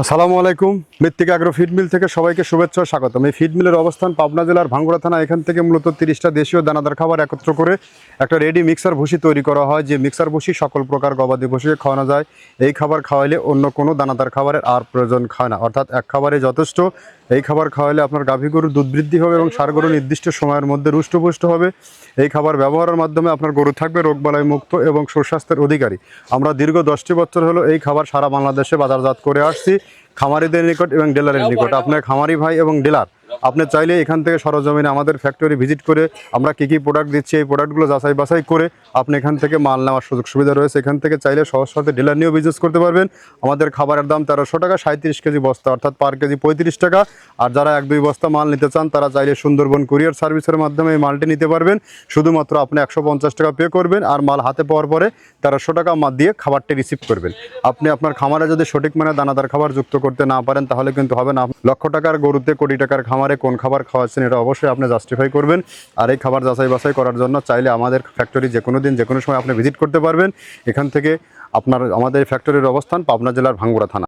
আসসালামু আলাইকুম। মৃত্তিকা অ্যাগ্রো ফিড মিল থেকে সবাইকে শুভেচ্ছা ও স্বাগতম। এই ফিড মিলের অবস্থান পাবনা জেলার ভাঙ্গুড়া থানা। এখান থেকে মূলত 30টা দেশীয় দানাদার খাবার একত্র করে একটা রেডি মিক্সার ভুসি তৈরি করা হয়, যে মিক্সার ভুসি সকল প্রকার গবাদি পশুকে খাওয়ানো যায়। এই খাবার খাওয়াইলে অন্য কোনো দানাদার খাবারের আর প্রয়োজন হয় না, অর্থাৎ এক খাবারে যথেষ্ট। এই খাবার খাওয়াইলে আপনার গাভী গরুর দুধ বৃদ্ধি হবে এবং ষাঁড় গরু নির্দিষ্ট সময়ের মধ্যে রুষ্টপুষ্ট হবে। এই খাবার ব্যবহারের মাধ্যমে আপনার গরু থাকবে রোগবালাই মুক্ত এবং সুস্বাস্থ্যের অধিকারী। আমরা দীর্ঘ 10টি বছর হলো এই খাবার সারা বাংলাদেশে বাজারজাত করে আসছি, খামারিদের নিকট এবং ডিলারের নিকট। আপনার খামারি ভাই এবং ডিলার আপনি চাইলে এখান থেকে সরজমিনে আমাদের ফ্যাক্টরি ভিজিট করে আমরা কী কী প্রোডাক্ট দিচ্ছি এই প্রোডাক্টগুলো যাচাই বাছাই করে আপনি এখান থেকে মাল নেওয়ার সুযোগ সুবিধা রয়েছে। এখান থেকে চাইলে সহজ সাথে ডিলার নিয়েও বিজনেস করতে পারবেন। আমাদের খাবারের দাম 1300 টাকা, 37 কেজি বস্তা, অর্থাৎ পার কেজি 35 টাকা। আর যারা 1-2 বস্তা মাল নিতে চান তারা চাইলে সুন্দরবন কুরিয়ার সার্ভিসের মাধ্যমে এই মালটি নিতে পারবেন। শুধুমাত্র আপনি 150 টাকা পে করবেন আর মাল হাতে পাওয়ার পরে 1300 টাকা দিয়ে খাবারটি রিসিভ করবেন। আপনি আপনার খামারে যদি সঠিক মানে দানাদার খাবার যুক্ত করতে না পারেন তাহলে কিন্তু হবে না। লক্ষ টাকার গরুতে কোটি টাকার খামারে কোন খাবার খাওয়াচ্ছেন এটা অবশ্যই আপনি জাস্টিফাই করবেন। আর এই খাবার যাচাই বাছাই করার জন্য চাইলে আমাদের ফ্যাক্টরি যে কোনো দিন যে কোনো সময় আপনি ভিজিট করতে পারবেন। এখান থেকে আমাদের ফ্যাক্টরির অবস্থান পাবনা জেলার ভাঙ্গুড়া থানা।